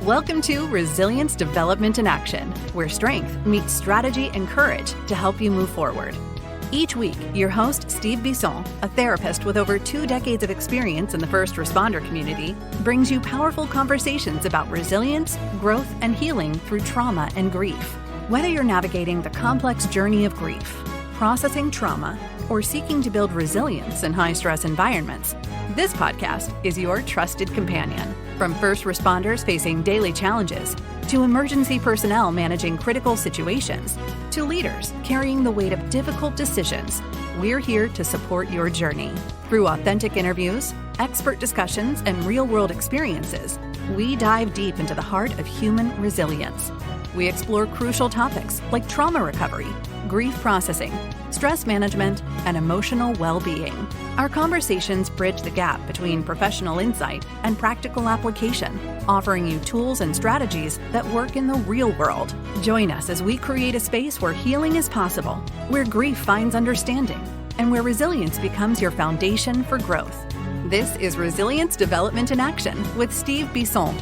Welcome to Resilience Development in Action, where strength meets strategy and courage to help you move forward. Each week, your host, Steve Bisson, a therapist with over 2 decades of experience in the first responder community, brings you powerful conversations about resilience, growth, and healing through trauma and grief. Whether you're navigating the complex journey of grief, processing trauma, or seeking to build resilience in high-stress environments, this podcast is your trusted companion. From first responders facing daily challenges, to emergency personnel managing critical situations, to leaders carrying the weight of difficult decisions, we're here to support your journey. Through authentic interviews, expert discussions, and real-world experiences, we dive deep into the heart of human resilience. We explore crucial topics like trauma recovery, grief processing, stress management, and emotional well-being. Our conversations bridge the gap between professional insight and practical application, offering you tools and strategies that work in the real world. Join us as we create a space where healing is possible, where grief finds understanding, and where resilience becomes your foundation for growth. This is Resilience Development in Action with Steve Bisson.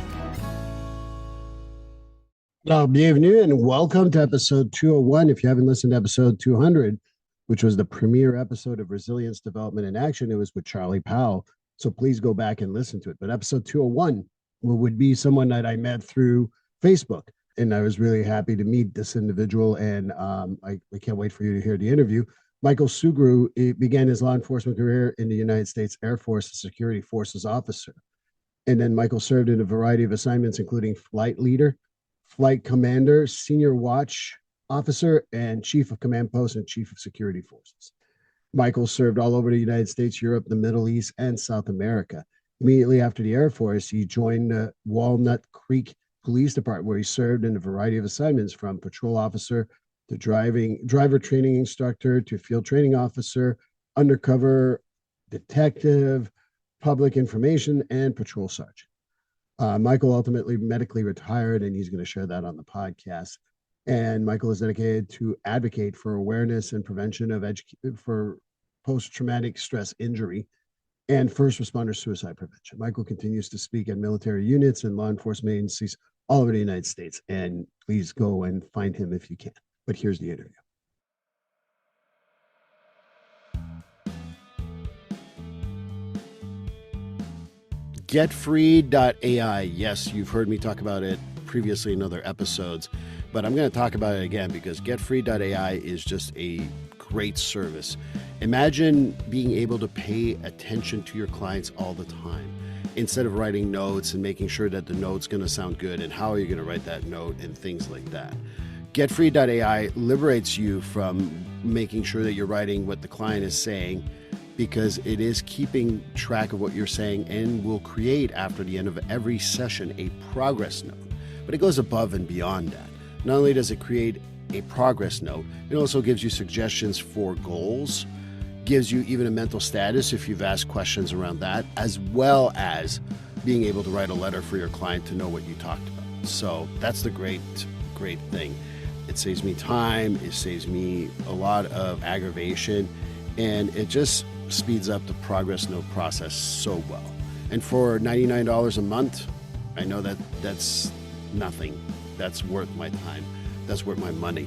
Hello, bienvenue, and welcome to episode 201. If you haven't listened to episode 200, which was the premiere episode of Resilience Development in Action, it was with Charlie Powell. So please go back and listen to it. But episode 201 would be someone that I met through Facebook. And I was really happy to meet this individual. And I can't wait for you to hear the interview. Michael Sugrue began his law enforcement career in the United States Air Force as Security Forces officer. And then Michael served in a variety of assignments, including flight leader, flight commander, senior watch officer, and chief of command post and chief of security forces. Michael served all over the United States, Europe, the Middle East, and South America. Immediately after the Air Force, he joined the Walnut Creek Police Department, where he served in a variety of assignments, from patrol officer to driver training instructor to field training officer, undercover detective, public information, and patrol sergeant. Michael ultimately medically retired, and he's going to share that on the podcast. And Michael is dedicated to advocate for awareness and prevention of for post-traumatic stress injury and first responder suicide prevention. Michael continues to speak at military units and law enforcement agencies all over the United States. And please go and find him if you can. But here's the interview. GetFree.ai. Yes, you've heard me talk about it previously in other episodes, but I'm going to talk about it again because GetFree.ai is just a great service. Imagine being able to pay attention to your clients all the time instead of writing notes and making sure that the note's going to sound good and how are you going to write that note and things like that. GetFree.ai liberates you from making sure that you're writing what the client is saying, because it is keeping track of what you're saying and will create, after the end of every session, a progress note. But it goes above and beyond that. Not only does it create a progress note, it also gives you suggestions for goals, gives you even a mental status if you've asked questions around that, as well as being able to write a letter for your client to know what you talked about. So that's the great thing. It saves me time, it saves me a lot of aggravation, and it just speeds up the progress note process so well. And for $99 a month, I know that that's nothing. That's worth my time. That's worth my money.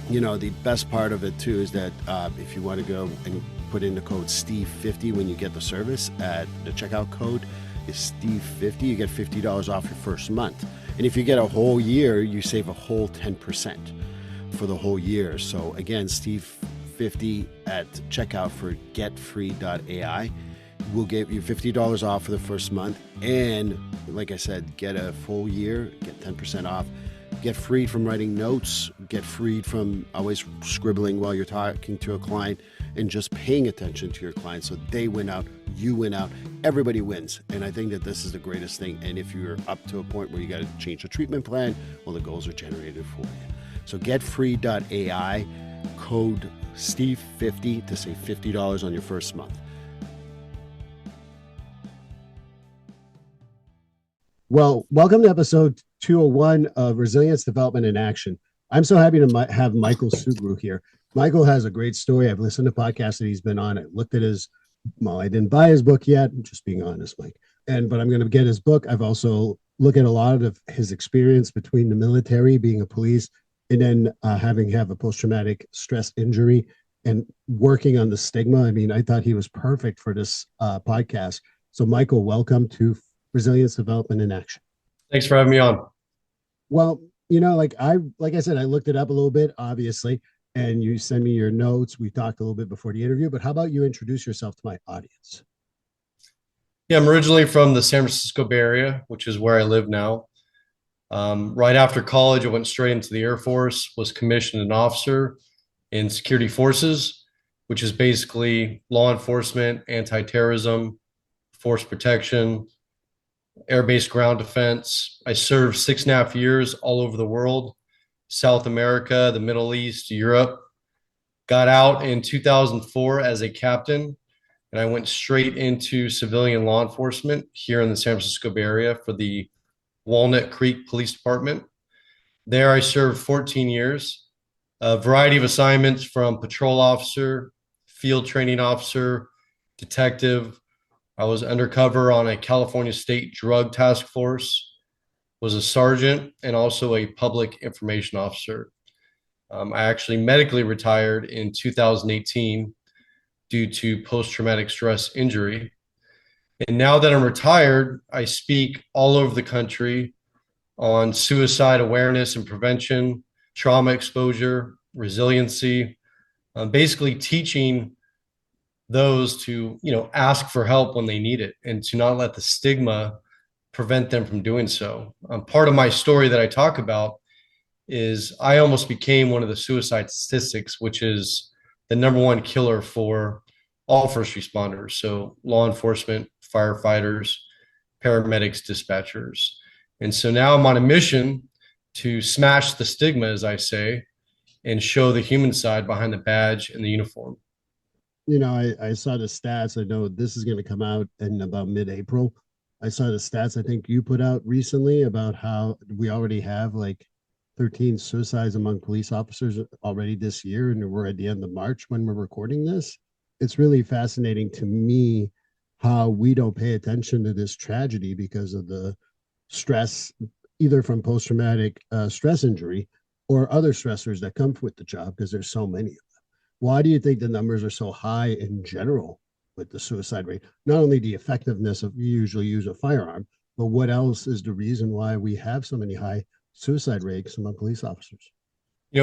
You know, the best part of it too is that if you want to go and put in the code Steve50 when you get the service, at the checkout code is Steve50, you get $50 off your first month. And if you get a whole year, you save a whole 10% for the whole year. So again, Steve50 at checkout for GetFree.ai will give you $50 off for the first month. And like I said, get a full year, get 10% off, get freed from writing notes, get freed from always scribbling while you're talking to a client, and just paying attention to your client so they win out, you win out, everybody wins. And I think that this is the greatest thing. And if you're up to a point where you got to change the treatment plan, well, the goals are generated for you. So GetFree.ai, code Steve50 to save $50 on your first month. Well, welcome to episode 201 of Resilience Development in Action. I'm so happy to have Michael Sugrue here. Michael has a great story. I've listened to podcasts that he's been on. I looked at I didn't buy his book yet. I'm just being honest, Mike. But I'm going to get his book. I've also look at a lot of his experience between the military, being a police, and then having have a post-traumatic stress injury and working on the stigma. I mean, I thought he was perfect for this podcast. So, Michael, welcome to Resilience Development in Action. Thanks for having me on. Well, like I said, I looked it up a little bit, obviously, and you send me your notes. We talked a little bit before the interview, but how about you introduce yourself to my audience? Yeah, I'm originally from the San Francisco Bay Area, which is where I live now. Right after college, I went straight into the Air Force, was commissioned an officer in security forces, which is basically law enforcement, anti-terrorism, force protection, air-based ground defense. I served 6.5 years all over the world, South America, the Middle East, Europe. Got out in 2004 as a captain, and I went straight into civilian law enforcement here in the San Francisco Bay Area for the Walnut Creek Police Department. There I served 14 years, a variety of assignments from patrol officer, field training officer, detective. I was undercover on a California state drug task force, was a sergeant, and also a public information officer. I actually medically retired in 2018 due to post-traumatic stress injury. And now that I'm retired, I speak all over the country on suicide awareness and prevention, trauma exposure, resiliency, basically teaching those to, ask for help when they need it and to not let the stigma prevent them from doing so. Part of my story that I talk about is I almost became one of the suicide statistics, which is the number one killer for all first responders. So law enforcement, firefighters, paramedics, dispatchers. And so now I'm on a mission to smash the stigma, as I say, and show the human side behind the badge and the uniform. I saw the stats. I know this is going to come out in about mid-April. I saw the stats I think you put out recently about how we already have like 13 suicides among police officers already this year, and we're at the end of March when we're recording this. It's really fascinating to me how we don't pay attention to this tragedy because of the stress, either from post-traumatic stress injury or other stressors that come with the job, because there's so many of them. Why do you think the numbers are so high in general with the suicide rate? Not only the effectiveness of you usually use a firearm, but what else is the reason why we have so many high suicide rates among police officers?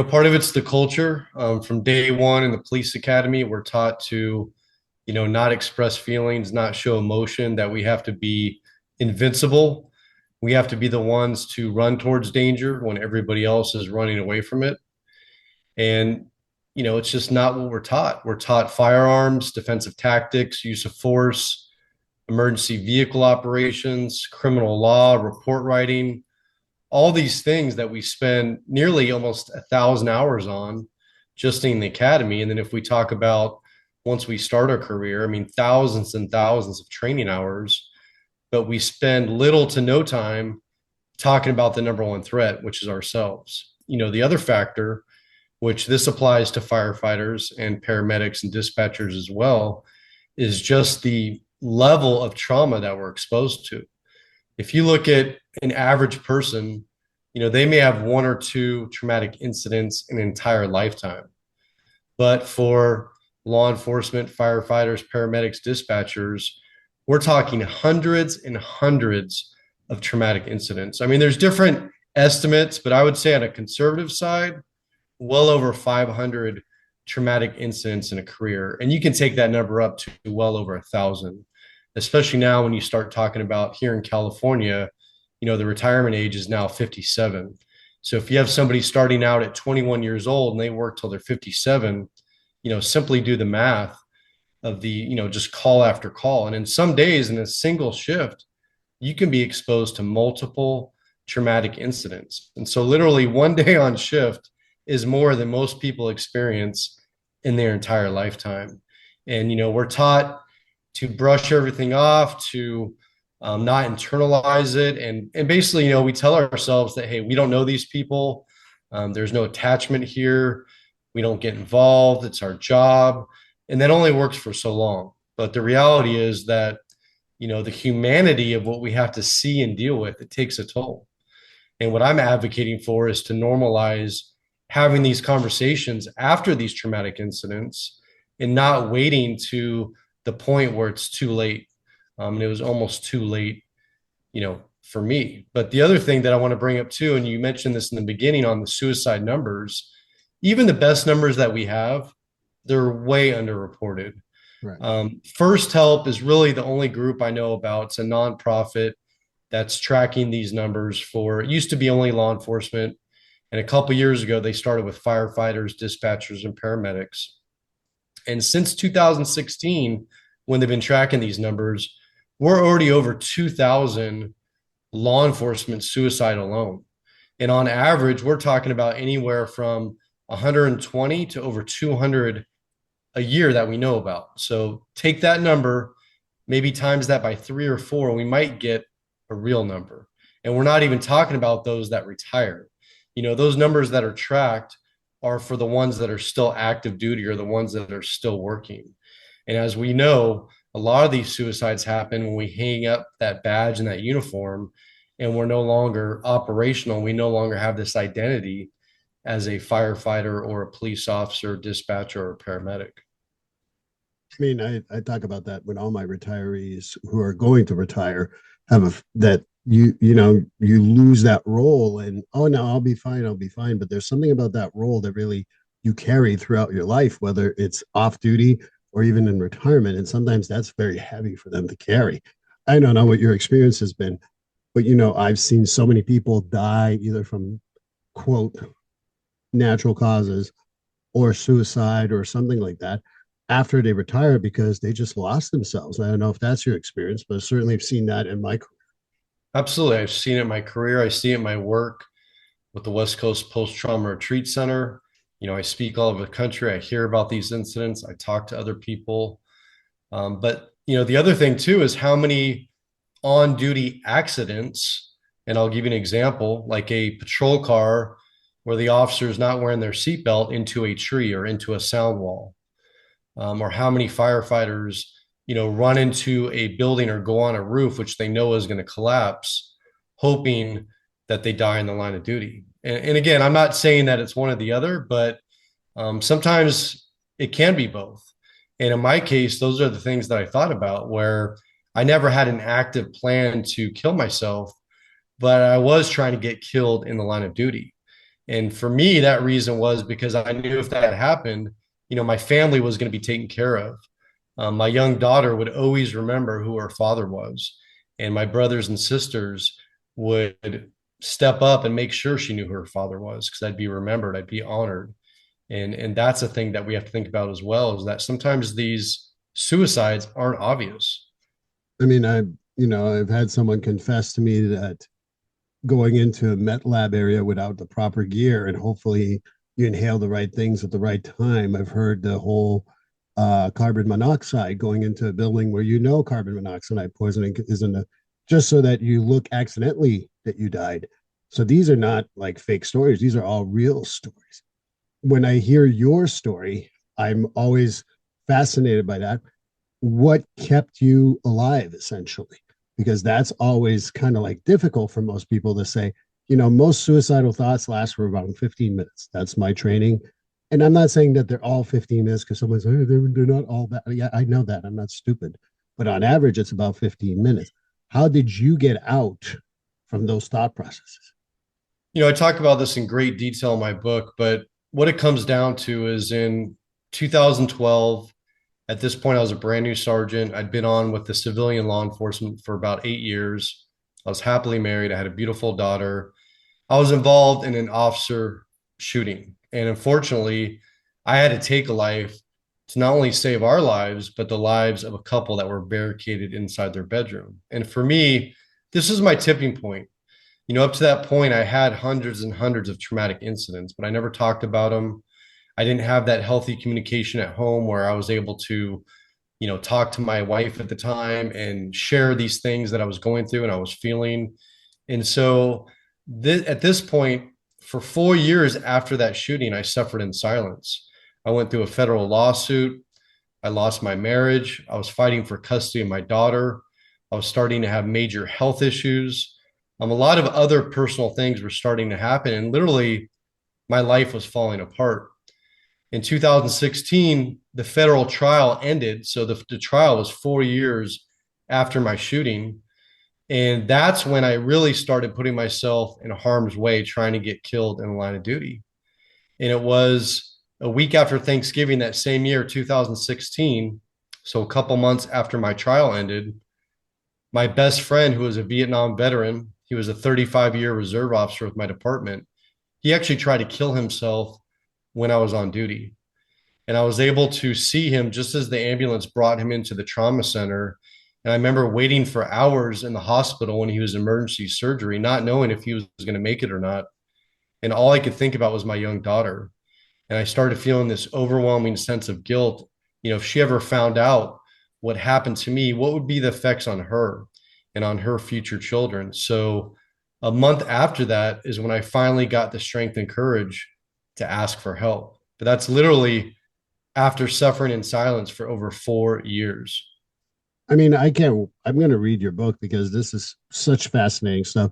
Part of it's the culture. From day one in the police academy, we're taught to, not express feelings, not show emotion, that we have to be invincible. We have to be the ones to run towards danger when everybody else is running away from it. And, it's just not what we're taught. We're taught firearms, defensive tactics, use of force, emergency vehicle operations, criminal law, report writing, all these things that we spend nearly almost 1,000 hours on just in the academy. And then if we talk about once we start our career, I mean, thousands and thousands of training hours, but we spend little to no time talking about the number one threat, which is ourselves. The other factor, which this applies to firefighters and paramedics and dispatchers as well, is just the level of trauma that we're exposed to. If you look at an average person, they may have one or two traumatic incidents in an entire lifetime. But for law enforcement, firefighters, paramedics, dispatchers, we're talking hundreds and hundreds of traumatic incidents. I mean, there's different estimates, but I would say on a conservative side, well over 500 traumatic incidents in a career. And you can take that number up to well over 1,000, especially now when you start talking about here in California, the retirement age is now 57. So if you have somebody starting out at 21 years old and they work till they're 57, simply do the math of the, just call after call. And in some days in a single shift, you can be exposed to multiple traumatic incidents. And so literally one day on shift is more than most people experience in their entire lifetime. And, we're taught to brush everything off, to not internalize it. And basically, we tell ourselves that, hey, we don't know these people. There's no attachment here. We don't get involved. It's our job. And that only works for so long. But the reality is that, the humanity of what we have to see and deal with, it takes a toll. And what I'm advocating for is to normalize having these conversations after these traumatic incidents and not waiting to the point where it's too late. And it was almost too late, for me. But the other thing that I want to bring up too, and you mentioned this in the beginning on the suicide numbers, even the best numbers that we have, they're way underreported. Right. First Help is really the only group I know about. It's a nonprofit that's tracking these numbers it used to be only law enforcement. And a couple of years ago, they started with firefighters, dispatchers, and paramedics. And since 2016, when they've been tracking these numbers, we're already over 2,000 law enforcement suicide alone. And on average, we're talking about anywhere from 120 to over 200 a year that we know about. So take that number, maybe times that by 3 or 4, we might get a real number. And we're not even talking about those that retire. Those numbers that are tracked are for the ones that are still active duty or the ones that are still working. And as we know, a lot of these suicides happen when we hang up that badge and that uniform and we're no longer operational. We no longer have this identity as a firefighter or a police officer, dispatcher, or paramedic. I mean, I talk about that when all my retirees who are going to retire have that you lose that role and, oh no, I'll be fine. But there's something about that role that really you carry throughout your life, whether it's off duty or even in retirement. And sometimes that's very heavy for them to carry. I don't know what your experience has been, but I've seen so many people die either from quote natural causes or suicide or something like that after they retire because they just lost themselves. I don't know if that's your experience, but certainly I've seen that in my career. Absolutely. I've seen it in my career. I see it in my work with the West Coast Post-Trauma Retreat Center. I speak all over the country. I hear about these incidents. I talk to other people. But the other thing too is how many on-duty accidents, and I'll give you an example, like a patrol car where the officer is not wearing their seatbelt into a tree or into a sound wall, or how many firefighters run into a building or go on a roof, which they know is going to collapse, hoping that they die in the line of duty. And again, I'm not saying that it's one or the other, but sometimes it can be both. And in my case, those are the things that I thought about, where I never had an active plan to kill myself, but I was trying to get killed in the line of duty. And for me, that reason was because I knew if that had happened, my family was going to be taken care of. My young daughter would always remember who her father was, and my brothers and sisters would step up and make sure she knew who her father was, because I'd be remembered, I'd be honored. And that's a thing that we have to think about as well, is that sometimes these suicides aren't obvious. I mean, I've had someone confess to me that going into a Met Lab area without the proper gear and hopefully you inhale the right things at the right time. I've heard the whole carbon monoxide going into a building where carbon monoxide poisoning is in the, just so that you look accidentally that you died. So these are not like fake stories. These are all real stories. When I hear your story, I'm always fascinated by that. What kept you alive, essentially? Because that's always kind of like difficult for most people to say. Most suicidal thoughts last for about 15 minutes. That's my training. And I'm not saying that they're all 15 minutes because someone's like, they're not all that. Yeah, I know that. I'm not stupid. But on average, it's about 15 minutes. How did you get out from those thought processes? I talk about this in great detail in my book, but what it comes down to is in 2012, at this point, I was a brand new sergeant. I'd been on with the civilian law enforcement for about 8 years. I was happily married. I had a beautiful daughter. I was involved in an officer shooting. And unfortunately, I had to take a life to not only save our lives, but the lives of a couple that were barricaded inside their bedroom. And for me, this is my tipping point. Up to that point, I had hundreds and hundreds of traumatic incidents, but I never talked about them. I didn't have that healthy communication at home where I was able to, talk to my wife at the time and share these things that I was going through and I was feeling. And so at this point, for 4 years after that shooting, I suffered in silence. I went through a federal lawsuit. I lost my marriage. I was fighting for custody of my daughter. I was starting to have major health issues. A lot of other personal things were starting to happen, and literally my life was falling apart. In 2016, the federal trial ended. So the trial was 4 years after my shooting. And that's when I really started putting myself in harm's way, trying to get killed in the line of duty. And it was a week after Thanksgiving that same year, 2016. So a couple months after my trial ended, my best friend, who was a Vietnam veteran, he was a 35-year reserve officer with my department. He actually tried to kill himself when I was on duty. And I was able to see him just as the ambulance brought him into the trauma center. And I remember waiting for hours in the hospital when he was in emergency surgery, not knowing if he was going to make it or not. And all I could think about was my young daughter. And I started feeling this overwhelming sense of guilt. If she ever found out what happened to me, what would be the effects on her and on her future children? So a month after that is when I finally got the strength and courage to ask for help. But that's literally after suffering in silence for over 4 years. I mean, I'm going to read your book because this is such fascinating stuff.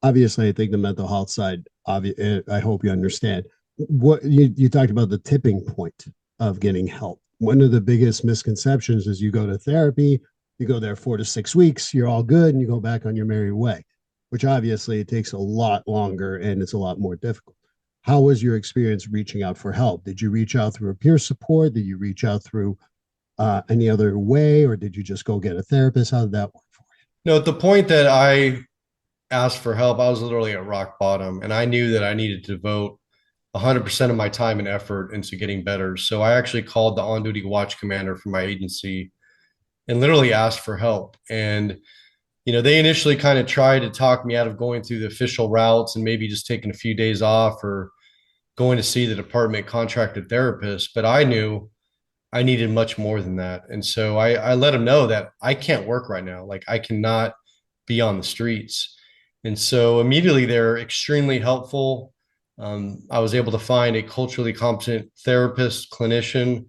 Obviously, I think the mental health side, I hope you understand. What you talked about, the tipping point of getting help. One of the biggest misconceptions is you go to therapy, you go there 4 to 6 weeks, you're all good, and you go back on your merry way, which obviously it takes a lot longer and it's a lot more difficult. How was your experience reaching out for help? Did you reach out through a peer support? Did you reach out through any other way, or did you just go get a therapist? How did that work for you? No, at the point that I asked for help, I was literally at rock bottom, and I knew that I needed to devote 100% of my time and effort into getting better. So I actually called the on-duty watch commander for my agency and literally asked for help. And they initially kind of tried to talk me out of going through the official routes and maybe just taking a few days off or going to see the department contracted therapist. But I knew I needed much more than that. And so I let them know that I can't work right now. Like, I cannot be on the streets. And so immediately they're extremely helpful. I was able to find a culturally competent therapist, clinician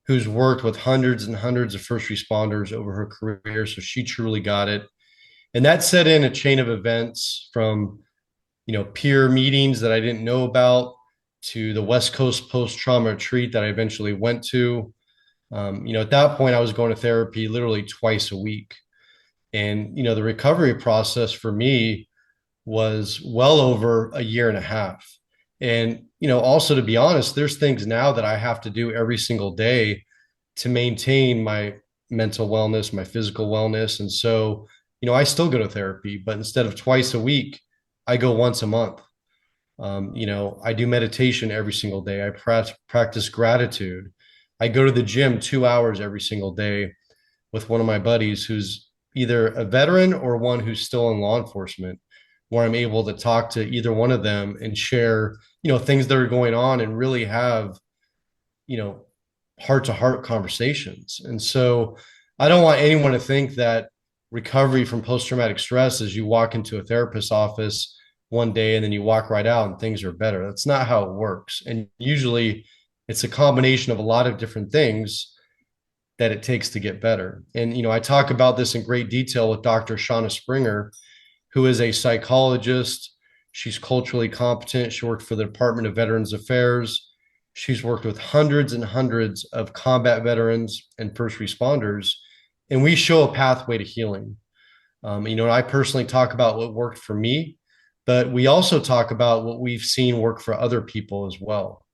who's worked with hundreds and hundreds of first responders over her career. So she truly got it. And that set in a chain of events from, peer meetings that I didn't know about to the West Coast post-trauma retreat that I eventually went to. At that point, I was going to therapy literally twice a week. And, the recovery process for me was well over a year and a half. And, also, to be honest, there's things now that I have to do every single day to maintain my mental wellness, my physical wellness. And so, I still go to therapy, but instead of twice a week, I go once a month. I do meditation every single day. I practice gratitude. I go to the gym 2 hours every single day with one of my buddies who's either a veteran or one who's still in law enforcement, where I'm able to talk to either one of them and share, things that are going on and really have, heart to heart conversations. And so I don't want anyone to think that recovery from post-traumatic stress is you walk into a therapist's office one day and then you walk right out and things are better. That's not how it works. And usually it's a combination of a lot of different things that it takes to get better. And, I talk about this in great detail with Dr. Shauna Springer, who is a psychologist. She's culturally competent. She worked for the Department of Veterans Affairs. She's worked with hundreds and hundreds of combat veterans and first responders. And we show a pathway to healing. I personally talk about what worked for me, but we also talk about what we've seen work for other people as well.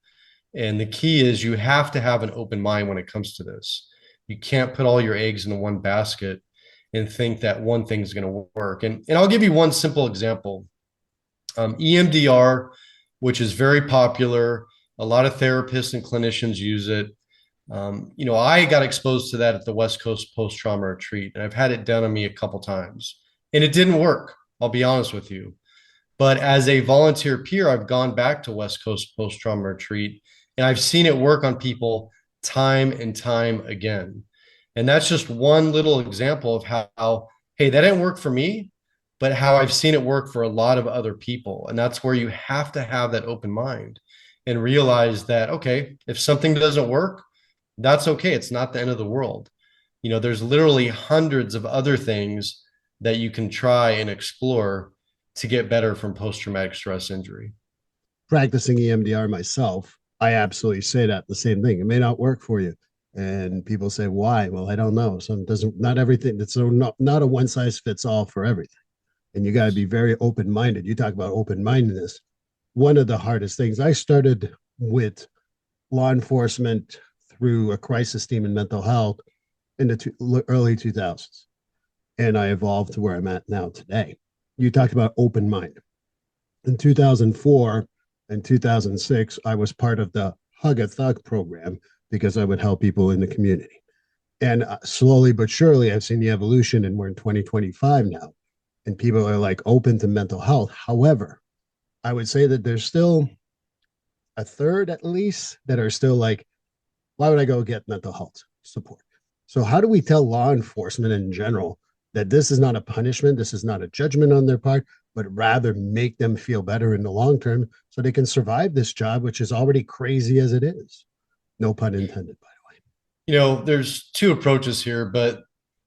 And the key is you have to have an open mind when it comes to this. You can't put all your eggs in one basket and think that one thing's going to work. And I'll give you one simple example. EMDR, which is very popular. A lot of therapists and clinicians use it. I got exposed to that at the West Coast post-trauma retreat, and I've had it done on me a couple times, and it didn't work. I'll be honest with you. But as a volunteer peer, I've gone back to West Coast post-trauma retreat, and I've seen it work on people time and time again. And that's just one little example of how, hey, that didn't work for me, but how I've seen it work for a lot of other people. And that's where you have to have that open mind and realize that, okay, if something doesn't work, that's okay. It's not the end of the world. There's literally hundreds of other things that you can try and explore to get better from post-traumatic stress injury. Practicing EMDR myself, I absolutely say that the same thing. It may not work for you. And people say, why? Well, I don't know. So it doesn't, not everything, it's not a one size fits all for everything. And you got to be very open minded. You talk about open mindedness. One of the hardest things, I started with law enforcement through a crisis team in mental health in the early 2000s. And I evolved to where I'm at now today. You talked about open mind. In 2004 and 2006, I was part of the Hug a Thug program because I would help people in the community. And slowly but surely, I've seen the evolution, and we're in 2025 now, and people are like open to mental health. However, I would say that there's still a third at least that are still like, why would I go get mental health support? So, how do we tell law enforcement in general that this is not a punishment, this is not a judgment on their part, but rather make them feel better in the long term so they can survive this job, which is already crazy as it is? No pun intended, by the way. There's two approaches here, but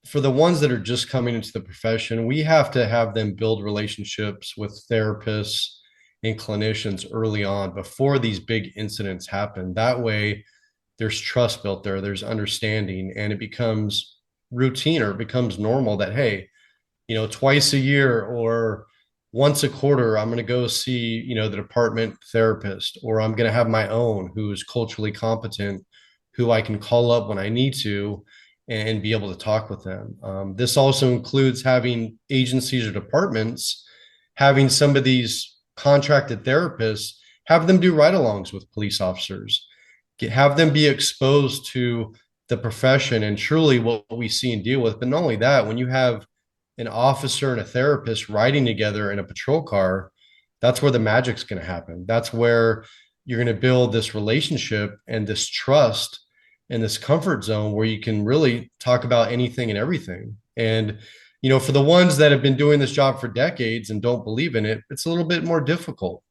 for the ones that are just coming into the profession, we have to have them build relationships with therapists and clinicians early on before these big incidents happen. That way, there's trust built there, there's understanding, and it becomes routine or it becomes normal that, hey, twice a year or once a quarter, I'm going to go see, the department therapist, or I'm going to have my own who's culturally competent, who I can call up when I need to and be able to talk with them. This also includes having agencies or departments, having some of these contracted therapists, have them do ride-alongs with police officers, have them be exposed to the profession and truly what we see and deal with. But not only that, when you have an officer and a therapist riding together in a patrol car, that's where the magic's going to happen. That's where you're going to build this relationship and this trust and this comfort zone where you can really talk about anything and everything. And, for the ones that have been doing this job for decades and don't believe in it, it's a little bit more difficult.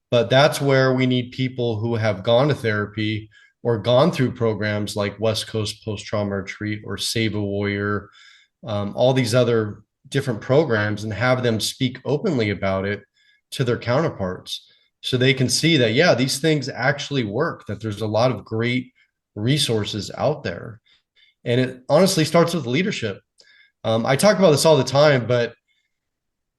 But that's where we need people who have gone to therapy or gone through programs like West Coast Post-Trauma Retreat or Save a Warrior, all these other different programs, and have them speak openly about it to their counterparts so they can see that, yeah, these things actually work, that there's a lot of great resources out there. And it honestly starts with leadership. I talk about this all the time, but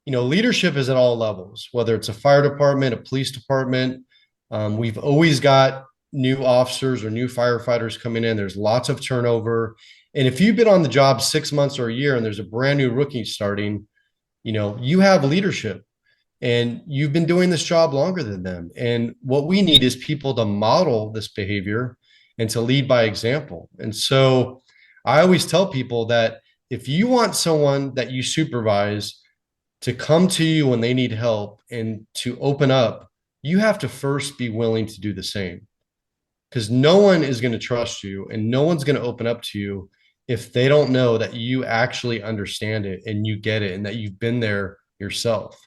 leadership is at all levels, whether it's a fire department, a police department. We've always got new officers or new firefighters coming in. There's lots of turnover. And if you've been on the job 6 months or a year and there's a brand new rookie starting, you have leadership and you've been doing this job longer than them. And what we need is people to model this behavior and to lead by example. And so I always tell people that if you want someone that you supervise to come to you when they need help and to open up, you have to first be willing to do the same. Because no one is going to trust you and no one's going to open up to you if they don't know that you actually understand it and you get it and that you've been there yourself.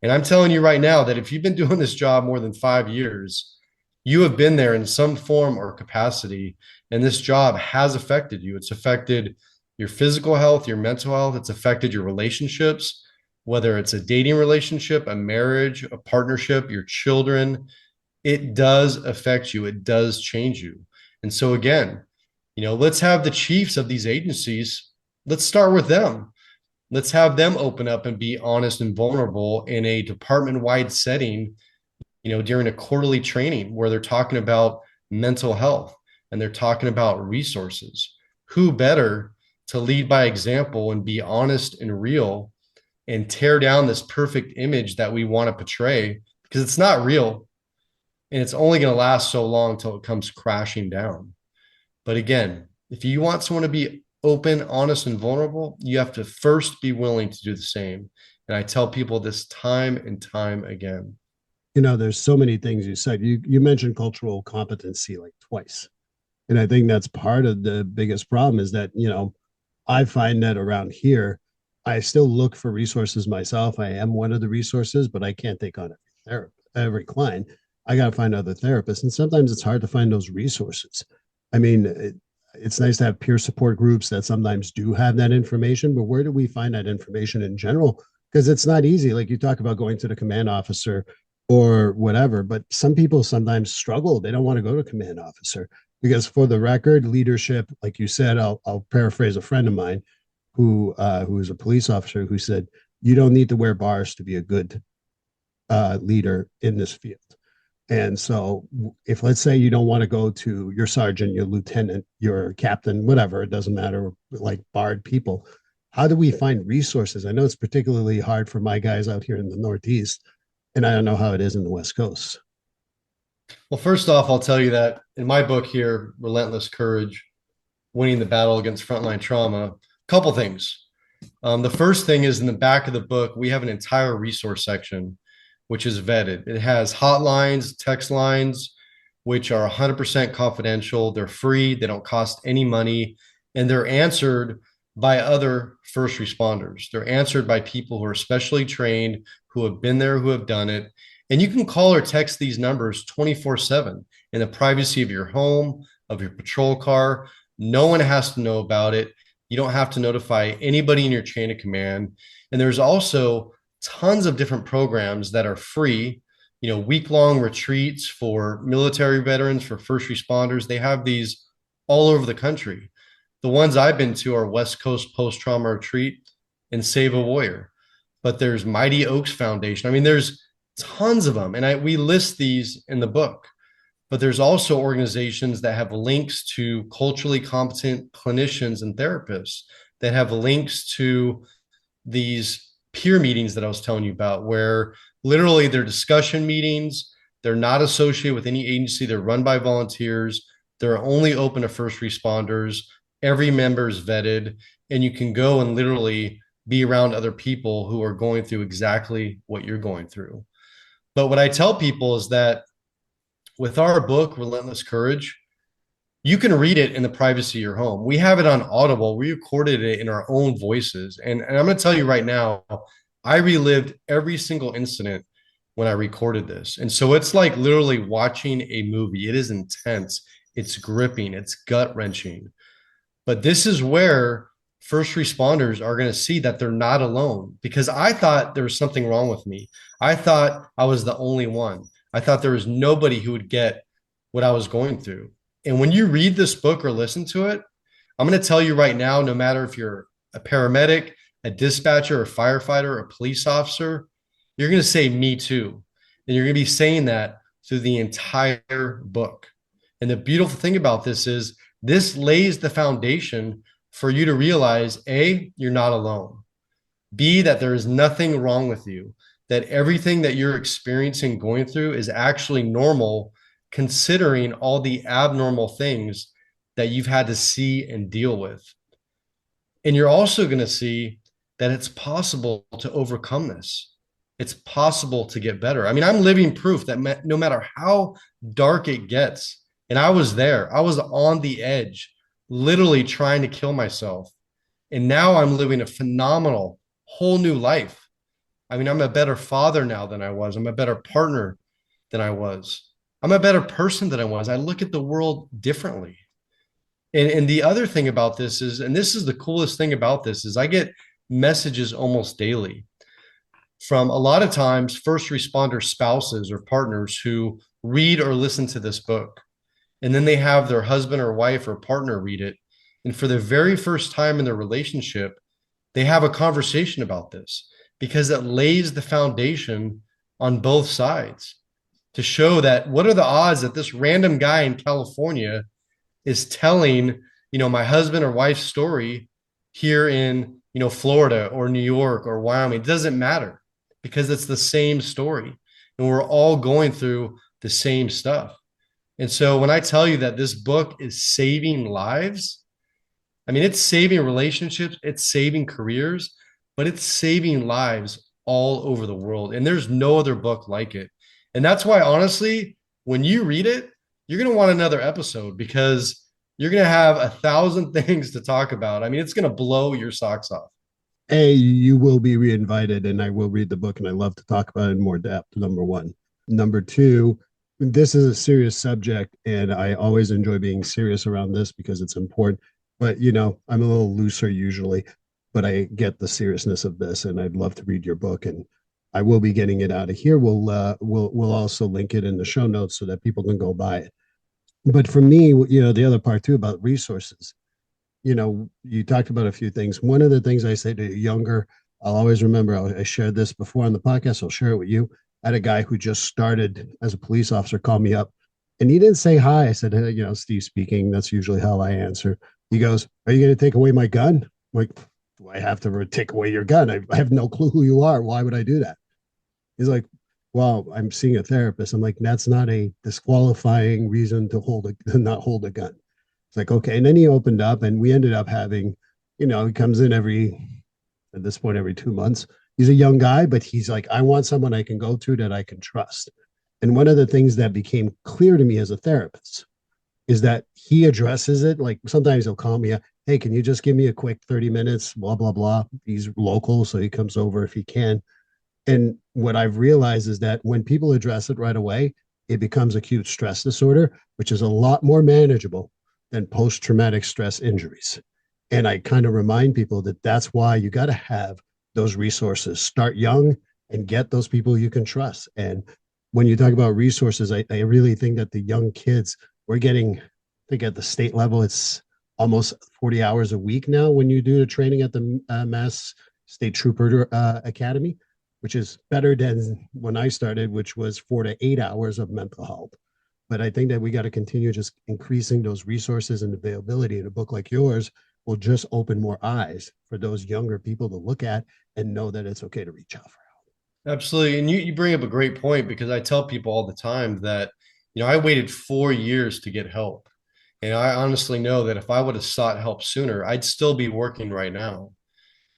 And I'm telling you right now that if you've been doing this job more than 5 years, you have been there in some form or capacity, and this job has affected you. It's affected your physical health, your mental health. It's affected your relationships, whether it's a dating relationship, a marriage, a partnership, your children. It does affect you. It does change you. And so again, let's have the chiefs of these agencies, let's start with them. Let's have them open up and be honest and vulnerable in a department-wide setting, during a quarterly training where they're talking about mental health and they're talking about resources. Who better to lead by example and be honest and real and tear down this perfect image that we want to portray, because it's not real and it's only going to last so long until it comes crashing down. But again, if you want someone to be open, honest, and vulnerable, you have to first be willing to do the same. And I tell people this time and time again. There's so many things you said. You mentioned cultural competency like twice. And I think that's part of the biggest problem is that, I find that around here, I still look for resources myself. I am one of the resources, but I can't take on every client. I got to find other therapists. And sometimes it's hard to find those resources. I mean, it's nice to have peer support groups that sometimes do have that information, but where do we find that information in general? Because it's not easy. Like you talk about going to the command officer or whatever, but some people sometimes struggle. They don't want to go to command officer because, for the record, leadership, like you said, I'll paraphrase a friend of mine who is a police officer who said, "You don't need to wear bars to be a good leader in this field." And so, if let's say you don't want to go to your sergeant, your lieutenant, your captain, whatever, it doesn't matter, like barred people, how do we find resources? I know it's particularly hard for my guys out here in the Northeast, and I don't know how it is in the West Coast. Well, first off, I'll tell you that in my book here, Relentless Courage, Winning the Battle Against Frontline Trauma, a couple things. The first thing is in the back of the book, we have an entire resource section, which is vetted. It has hotlines, text lines, which are 100% confidential. They're free. They don't cost any money. And they're answered by other first responders. They're answered by people who are specially trained, who have been there, who have done it. And you can call or text these numbers 24/7 in the privacy of your home, of your patrol car. No one has to know about it. You don't have to notify anybody in your chain of command. And there's also tons of different programs that are free, week-long retreats for military veterans, for first responders. They have these all over the country. The ones I've been to are West Coast Post-Trauma Retreat and Save a Warrior. But there's Mighty Oaks Foundation. I mean, there's tons of them. And we list these in the book. But there's also organizations that have links to culturally competent clinicians and therapists that have links to these peer meetings that I was telling you about, where literally they're discussion meetings. They're not associated with any agency. They're run by volunteers. They're only open to first responders. Every member is vetted, and you can go and literally be around other people who are going through exactly what you're going through. But what I tell people is that with our book, Relentless Courage, you can read it in the privacy of your home. We have it on Audible. We recorded it in our own voices. And I'm going to tell you right now, I relived every single incident when I recorded this. And so it's like literally watching a movie. It is intense. It's gripping. It's gut wrenching. But this is where first responders are going to see that they're not alone, because I thought there was something wrong with me. I thought I was the only one. I thought there was nobody who would get what I was going through. And when you read this book or listen to it, I'm going to tell you right now, no matter if you're a paramedic, a dispatcher, a firefighter, a police officer, you're going to say, me too. And you're going to be saying that through the entire book. And the beautiful thing about this is this lays the foundation for you to realize, A, you're not alone. B, that there is nothing wrong with you, that everything that you're experiencing, going through is actually normal, considering all the abnormal things that you've had to see and deal with. And you're also going to see that it's possible to overcome this. It's possible to get better. I mean, I'm living proof that no matter how dark it gets, and I was there, I was on the edge, literally trying to kill myself. And now I'm living a phenomenal, whole new life. I mean, I'm a better father now than I was. I'm a better partner than I was. I'm a better person than I was. I look at the world differently. And the other thing about this is, and this is the coolest thing about this, is I get messages almost daily from a lot of times first responder spouses or partners who read or listen to this book. And then they have their husband or wife or partner read it. And for the very first time in their relationship, they have a conversation about this, because it lays the foundation on both sides to show that what are the odds that this random guy in California is telling, my husband or wife's story here in, Florida or New York or Wyoming. It doesn't matter, because it's the same story and we're all going through the same stuff. And so when I tell you that this book is saving lives, I mean, it's saving relationships, it's saving careers, but it's saving lives all over the world. And there's no other book like it. And that's why, honestly, when you read it, you're going to want another episode, because you're going to have 1,000 things to talk about. I mean, it's going to blow your socks off. A, you will be reinvited, and I will read the book, and I love to talk about it in more depth, number one. Number two, this is a serious subject, and I always enjoy being serious around this because it's important. But I'm a little looser usually, but I get the seriousness of this, and I'd love to read your book, and I will be getting it out of here. We'll also link it in the show notes so that people can go buy it. But for me, the other part too about resources, you talked about a few things. One of the things I say to younger, I'll always remember, I shared this before on the podcast. I'll share it with you. I had a guy who just started as a police officer call me up, and he didn't say hi. I said, hey, Steve speaking. That's usually how I answer. He goes, are you going to take away my gun? I'm like, do I have to take away your gun? I have no clue who you are. Why would I do that? He's like, well, I'm seeing a therapist. I'm like, that's not a disqualifying reason to not hold a gun. It's like, okay. And then he opened up, and we ended up having, he comes in at this point, every 2 months. He's a young guy, but he's like, I want someone I can go to that I can trust. And one of the things that became clear to me as a therapist is that he addresses it. Like sometimes he'll call me, hey, can you just give me a quick 30 minutes, blah, blah, blah. He's local, so he comes over if he can. And what I've realized is that when people address it right away, it becomes acute stress disorder, which is a lot more manageable than post-traumatic stress injuries. And I kind of remind people that that's why you got to have those resources. Start young and get those people you can trust. And when you talk about resources, I really think that the young kids, we're getting, I think at the state level, it's almost 40 hours a week now when you do the training at the Mass State Trooper Academy, which is better than when I started, which was 4 to 8 hours of mental health. But I think that we got to continue just increasing those resources and availability. And a book like yours will just open more eyes for those younger people to look at and know that it's okay to reach out for help. Absolutely. And you bring up a great point, because I tell people all the time that, I waited 4 years to get help. And I honestly know that if I would have sought help sooner, I'd still be working right now.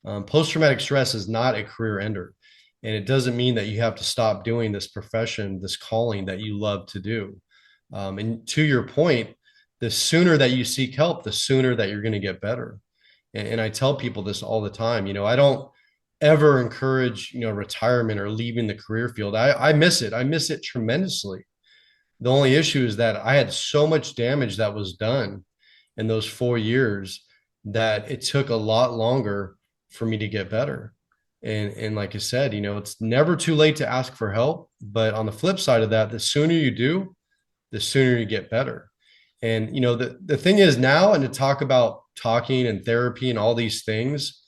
Post-traumatic stress is not a career ender. And it doesn't mean that you have to stop doing this profession, this calling that you love to do. And to your point, the sooner that you seek help, the sooner that you're going to get better. And I tell people this all the time. I don't ever encourage, retirement or leaving the career field. I miss it. I miss it tremendously. The only issue is that I had so much damage that was done in those 4 years that it took a lot longer for me to get better. And like I said, it's never too late to ask for help. But on the flip side of that, the sooner you do, the sooner you get better. And, the thing is now, and to talk about talking and therapy and all these things,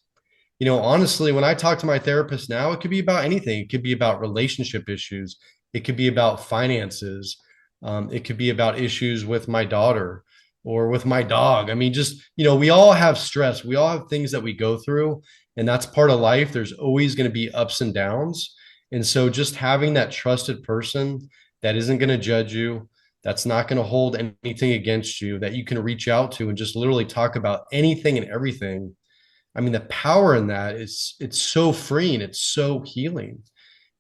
honestly, when I talk to my therapist now, it could be about anything. It could be about relationship issues. It could be about finances. It could be about issues with my daughter or with my dog. I mean, just, we all have stress. We all have things that we go through, and that's part of life. There's always going to be ups and downs. And so just having that trusted person that isn't going to judge you, that's not going to hold anything against you, that you can reach out to and just literally talk about anything and everything. I mean, the power in that it's so freeing. It's so healing.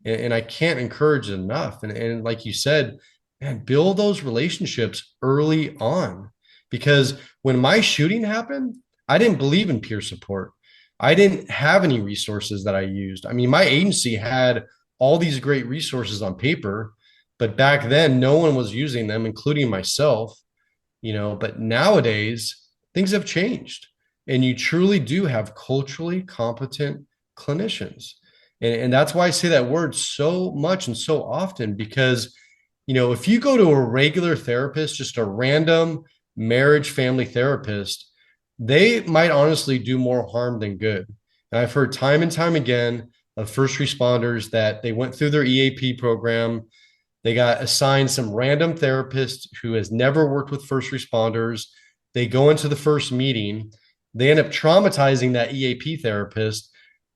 And I can't encourage it enough. And like you said, man, build those relationships early on, because when my shooting happened, I didn't believe in peer support. I didn't have any resources that I used. I mean, my agency had all these great resources on paper, but back then no one was using them, including myself, but nowadays things have changed, and you truly do have culturally competent clinicians. And that's why I say that word so much and so often, because, if you go to a regular therapist, just a random marriage family therapist, they might honestly do more harm than good. And I've heard time and time again of first responders that they went through their EAP program. They got assigned some random therapist who has never worked with first responders. They go into the first meeting. They end up traumatizing that EAP therapist.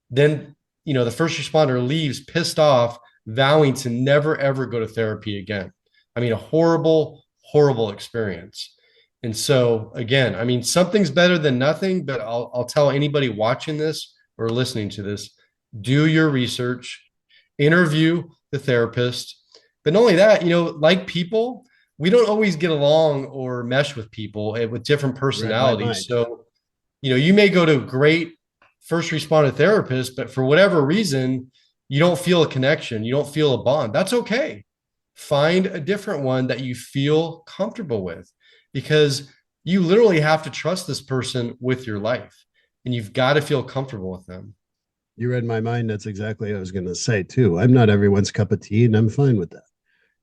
Then, the first responder leaves pissed off, vowing to never, ever go to therapy again. I mean, a horrible, horrible experience. And so, again, I mean, something's better than nothing, but I'll tell anybody watching this or listening to this, do your research, interview the therapist. But not only that, like people, we don't always get along or mesh with people with different personalities. So, you may go to a great first responder therapist, but for whatever reason, you don't feel a connection. You don't feel a bond. That's okay. find a different one that you feel comfortable with, because you literally have to trust this person with your life, and you've got to feel comfortable with them. You read my mind. That's exactly what I was going to say, too. I'm not everyone's cup of tea, and I'm fine with that.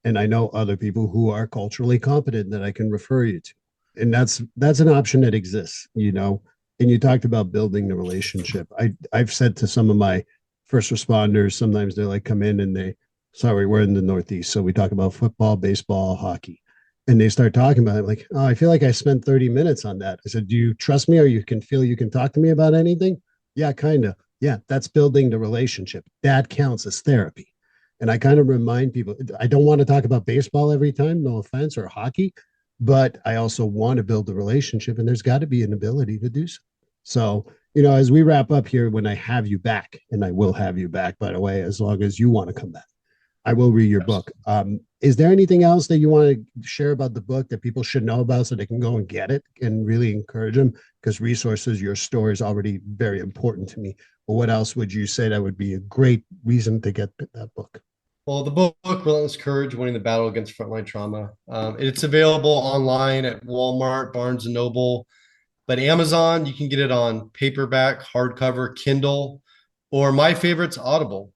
And I know other people who are culturally competent that I can refer you to. And that's an option that exists, you know. And you talked about building the relationship. I've said to some of my first responders, sometimes they like come in and sorry, we're in the Northeast, so we talk about football, baseball, hockey. And they start talking about it like, oh, I feel like I spent 30 minutes on that. I said, do you trust me or you can feel you can talk to me about anything? Yeah, kind of. Yeah, that's building the relationship. That counts as therapy. And I kind of remind people, I don't want to talk about baseball every time, no offense, or hockey, but I also want to build a relationship, and there's got to be an ability to do so. So, you know, as we wrap up here, when I have you back, and I will have you back, by the way, as long as you want to come back, I will read your book. Is there anything else that you want to share about the book that people should know about so they can go and get it and really encourage them? Because resources, your story is already very important to me. But what else would you say that would be a great reason to get that book? Well, the book Relentless Courage: Winning the Battle Against Frontline Trauma. It's available online at Walmart, Barnes and Noble, but Amazon, you can get it on paperback, hardcover, Kindle, or my favorite's Audible.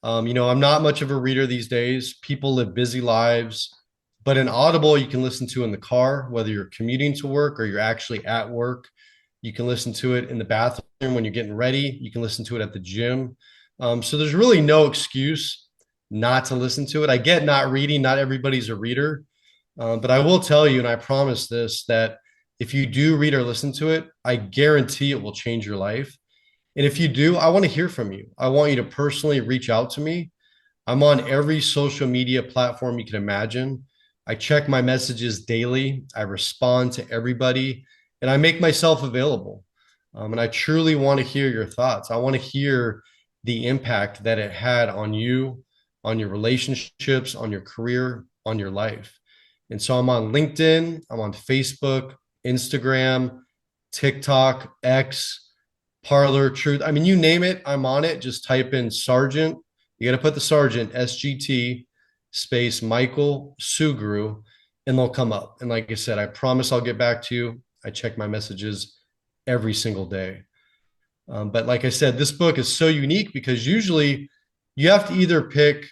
I'm not much of a reader these days. People live busy lives, but in Audible, you can listen to in the car, whether you're commuting to work or you're actually at work. You can listen to it in the bathroom when you're getting ready. You can listen to it at the gym. So there's really no excuse not to listen to it. I get not reading, not everybody's a reader. But I will tell you, and I promise this, that if you do read or listen to it, I guarantee it will change your life. And if you do, I want to hear from you. I want you to personally reach out to me. I'm on every social media platform you can imagine. I check my messages daily. I respond to everybody, and I make myself available. And I truly want to hear your thoughts. I want to hear the impact that it had on you, on your relationships, on your career, on your life. And so I'm on LinkedIn, I'm on Facebook, Instagram, TikTok, X, Parlor, Truth. I mean, you name it, I'm on it. Just type in Sergeant. You got to put the Sergeant, SGT, space Michael Sugrue, and they'll come up. And like I said, I promise I'll get back to you. I check my messages every single day. But like I said, this book is so unique because usually you have to either pick,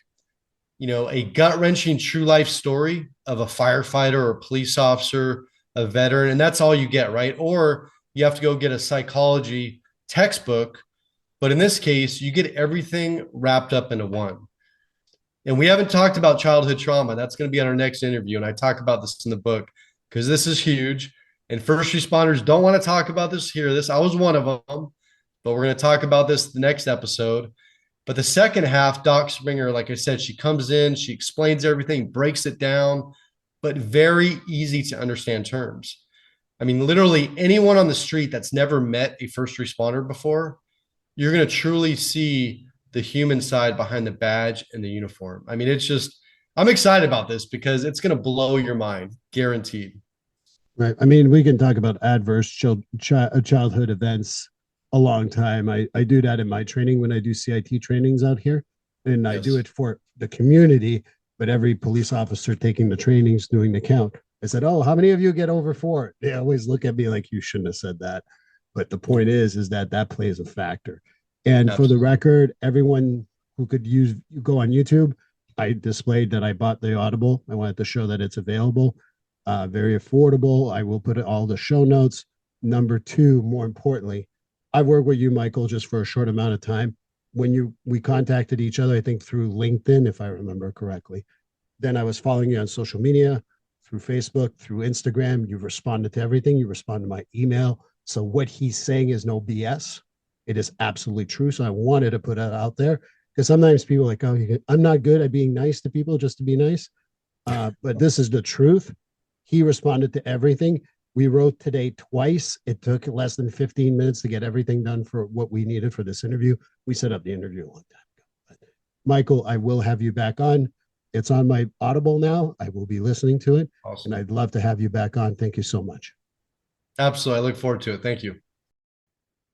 a gut-wrenching true life story of a firefighter or a police officer, a veteran, and that's all you get, right? Or you have to go get a psychology textbook. But in this case, you get everything wrapped up into one. And we haven't talked about childhood trauma. That's going to be on our next interview. And I talk about this in the book because this is huge. And first responders don't want to talk about this here. I was one of them, but we're going to talk about this the next episode. But the second half, Doc Springer, like I said, she comes in, she explains everything, breaks it down, but very easy to understand terms. I mean, literally anyone on the street that's never met a first responder before, you're going to truly see the human side behind the badge and the uniform. I mean, I'm excited about this because it's going to blow your mind, guaranteed. Right. I mean, we can talk about adverse childhood events a long time. I do that in my training when I do CIT trainings out here, and yes. I do it for the community, but every police officer taking the trainings, doing the count. I said, oh, how many of you get over 4? They always look at me like you shouldn't have said that. But the point is that plays a factor. And Absolutely. For the record, everyone who could go on YouTube, I displayed that I bought the Audible. I wanted to show that it's available, very affordable. I will put all the show notes. Number 2, more importantly, I've worked with you, Michael, just for a short amount of time. When we contacted each other, I think through LinkedIn, if I remember correctly. Then I was following you on social media, through Facebook, through Instagram. You've responded to everything. You respond to my email. So what he's saying is no BS. It is absolutely true. So I wanted to put it out there because sometimes people are like, oh, I'm not good at being nice to people just to be nice. But this is the truth. He responded to everything. We wrote today twice. It took less than 15 minutes to get everything done for what we needed for this interview. We set up the interview a long time ago. But Michael, I will have you back on. It's on my Audible now. I will be listening to it. Awesome. And I'd love to have you back on. Thank you so much. Absolutely. I look forward to it. Thank you.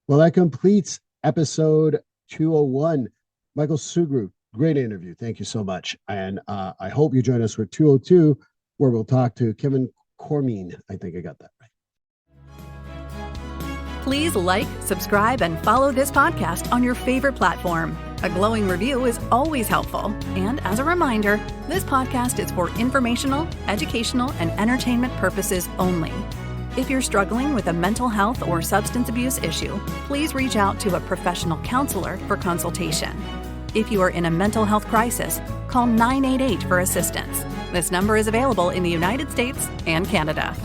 Well, that completes episode 201. Michael Sugrue, Great interview. Thank you so much. And I hope you join us for 202, where we'll talk to Kevin Cormine. I think I got that right. Please like, subscribe, and follow this podcast on your favorite platform. A glowing review is always helpful. And as a reminder, this podcast is for informational, educational, and entertainment purposes only. If you're struggling with a mental health or substance abuse issue, please reach out to a professional counselor for consultation. If you are in a mental health crisis, call 988 for assistance. This number is available in the United States and Canada.